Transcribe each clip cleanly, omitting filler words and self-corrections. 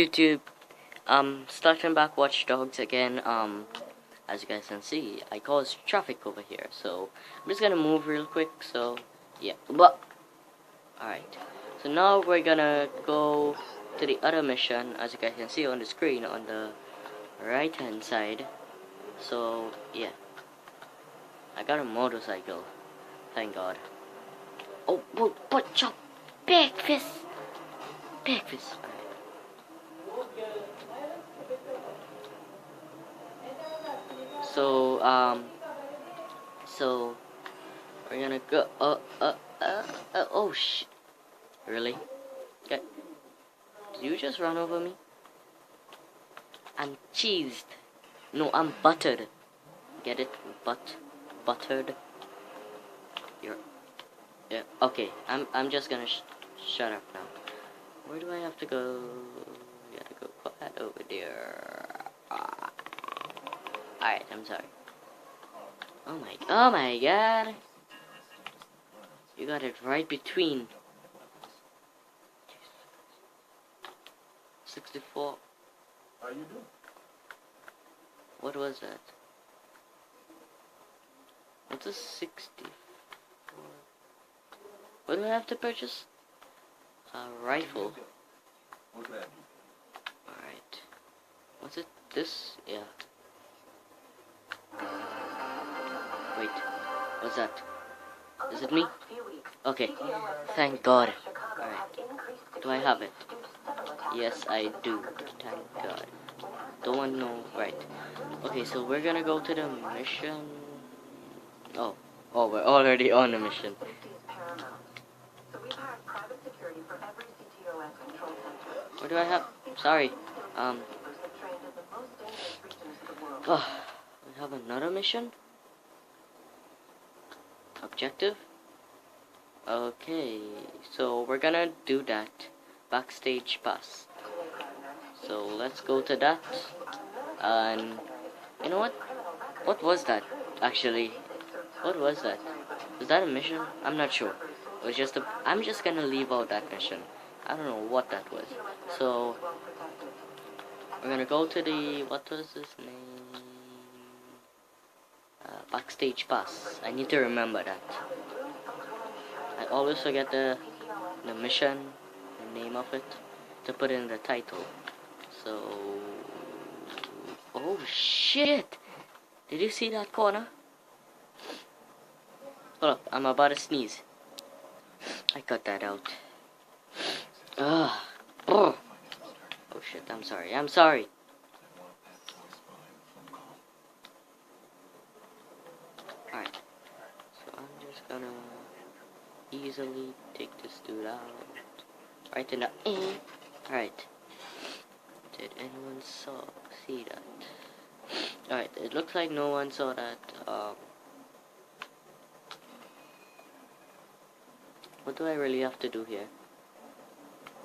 YouTube, starting back Watch Dogs again. As you guys can see, I caused traffic over here, so I'm just gonna move real quick. So yeah, but alright, so now we're gonna go to the other mission, as you guys can see on the screen on the right hand side. So yeah, I got a motorcycle, thank God. Oh, but chop, breakfast. So so we're gonna go. Oh shit! Really? Okay. Did you just run over me? I'm cheesed. No, I'm buttered. Get it? Buttered. You're. Yeah. Okay. I'm just gonna shut up now. Where do I have to go? You gotta go quiet over there. Alright, I'm sorry. Oh my god. You got it right between 64. How you doing? What was that? What's a 64? What do I have to purchase? A rifle. What can I do? Alright. What's it? This? Yeah. Wait. What's that? Is it me? Okay. Thank God. Alright. Do I have it? Yes, I do. Thank God. Don't want to know. Right. Okay, so we're gonna go to the mission. Oh, we're already on the mission. What do I have? Sorry. We have another mission? Objective? Okay, so we're gonna do that. Backstage pass. So let's go to that. And you know what? What was that? Actually, what was that? Was that a mission? I'm not sure. It was just I'm just gonna leave out that mission. I don't know what that was. So we're gonna go to the, what was his name? Backstage pass. I need to remember that. I always forget the mission, the name of it, to put in the title. So, oh shit! Did you see that corner? Hold up, I'm about to sneeze. I cut that out. Ugh. Oh shit, I'm sorry. Alright. So I'm just gonna easily take this dude out. Right in the Alright. Did anyone see that? Alright, it looks like no one saw that. What do I really have to do here?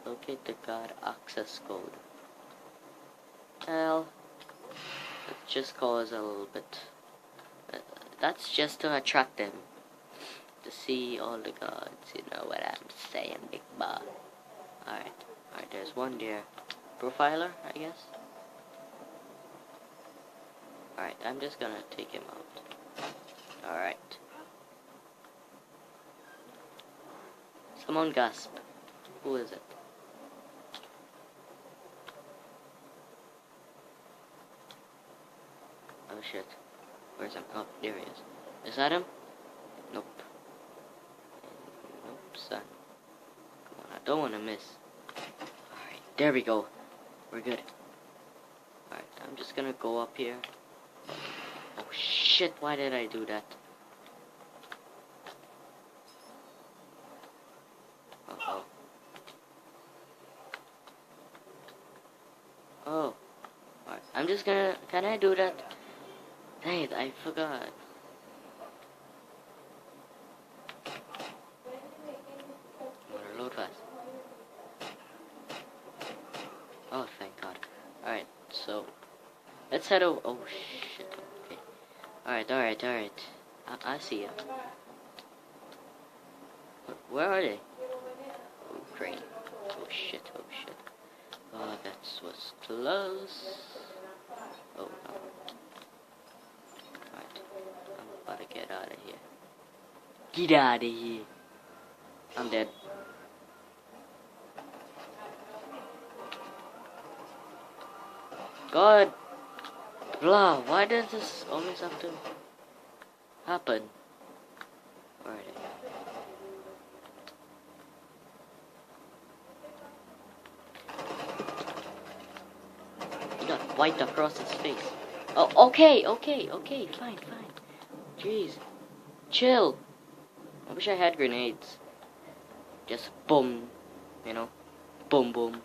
Locate the card access code. Well, let's just cause a little bit. That's just to attract them. To see all the cards, you know what I'm saying, big boy. Alright, there's one there. Profiler, I guess. Alright, I'm just gonna take him out. Alright. Someone gasp. Who is it? Oh shit. Where's him? Oh, there he is. Is that him? Nope. Nope, son. Come on, I don't want to miss. Alright, there we go. We're good. Alright, I'm just gonna go up here. Oh shit, why did I do that? Uh-oh. Oh. Alright, I'm just gonna... Can I do that? Dang it, I forgot. I'm gonna load fast. Oh, thank God. Alright, so... Let's head over... Oh, shit. Okay. Alright. I see you. Where are they? Oh, crane. Oh, shit. Oh, that's This was close. Oh no. Alright. I'm about to get out of here. Get out of here. I'm dead. God. Blah. Why does this always have to happen? Alright. He got white across his face. Oh, okay, fine. Jeez. Chill. I wish I had grenades. Just boom, you know? Boom, boom.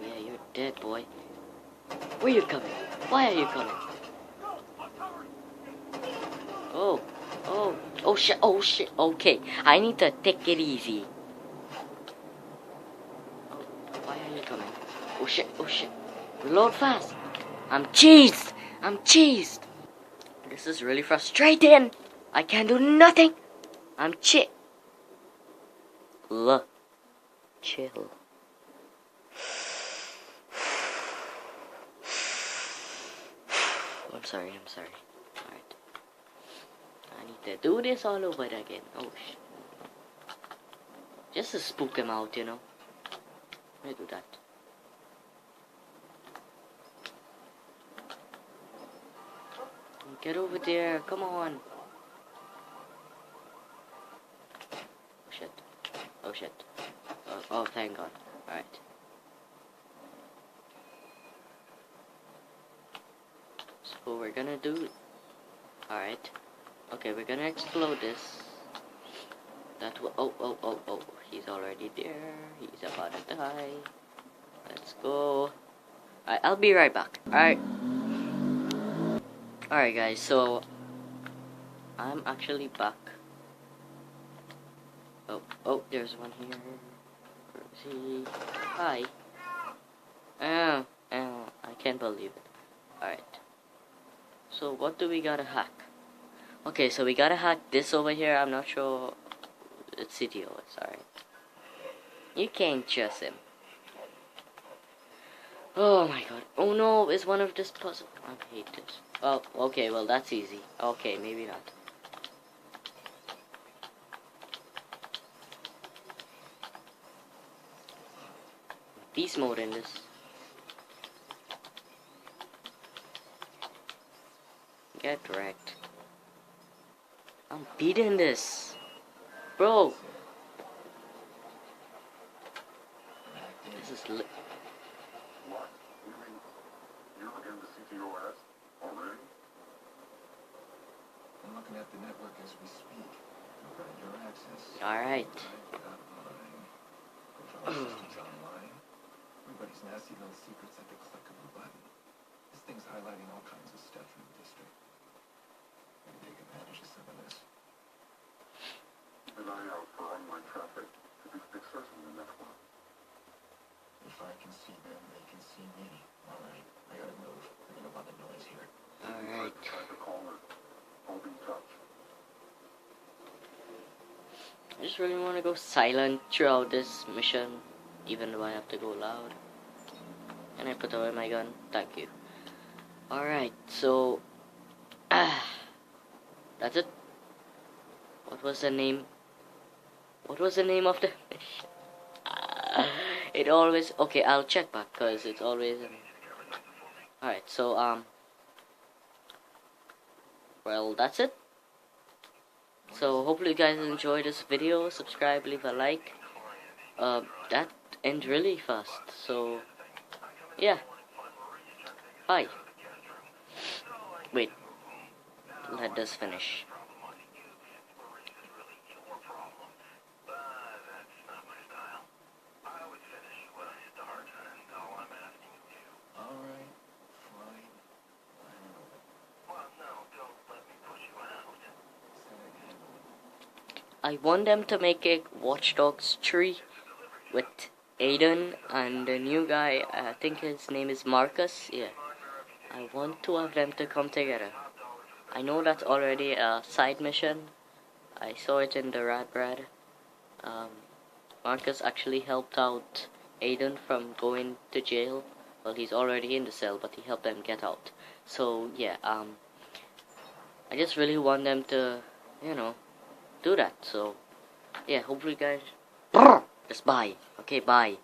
Yeah, you're dead, boy. Where you coming? Why are you coming? Oh shit, okay. I need to take it easy. Oh, why are you coming? Oh shit. Reload fast. I'm cheesed. This is really frustrating. I can't do nothing. I'm chill. Chill. I'm sorry. Alright. I need to do this all over again. Oh shit. Just to spook him out, you know. Let me do that. Get over there, come on. Oh shit. Oh, thank God. Alright. So we're gonna do... Alright. Okay, we're gonna explode this. That will... Oh. He's already there. He's about to die. Let's go. Alright, I'll be right back. Alright. Alright guys, so... I'm actually back. Oh, there's one here. Where is he? Hi. Oh, I can't believe it. Alright. So what do we gotta hack? Okay, so we gotta hack this over here. I'm not sure. It's CTO, it's alright. You can't trust him. Oh my god. Oh no, it's one of this puzzle. I hate this. Oh, okay, well that's easy. Okay, maybe not. Beast mode in this. Get wrecked. I'm beating this. Bro. This is lit. What? You mean you're in the CTOS already? I'm looking at the network as we speak. Your access. Alright. Everybody's nasty little secrets at the click of a button. This thing's highlighting all kinds of stuff from the district. Maybe take advantage of some of this. An eye out for online traffic to be accessing the network. If I can see them, they can see me. Alright, I gotta move. There's a lot of noise here. Alright. Try to call her. I'll be in touch. I just really want to go silent throughout this mission, even though I have to go loud. And I put away my gun. Thank you. Alright, so... that's it. What was the name? What was the name of the mission? It always... Okay, I'll check back, because it's always... Alright, so, well, that's it. So, hopefully you guys enjoyed this video. Subscribe, leave a like. That ended really fast. So, yeah. Bye. Wait. Let this finish. I want them to make a Watch Dogs 3 with Aiden and the new guy, I think his name is Marcus. Yeah, I want two of them to come together. I know that's already a side mission. I saw it in the Rad Brad. Marcus actually helped out Aiden from going to jail. Well, he's already in the cell, but he helped them get out. So yeah, I just really want them to, do that. So yeah, hopefully guys, just bye. Okay, bye.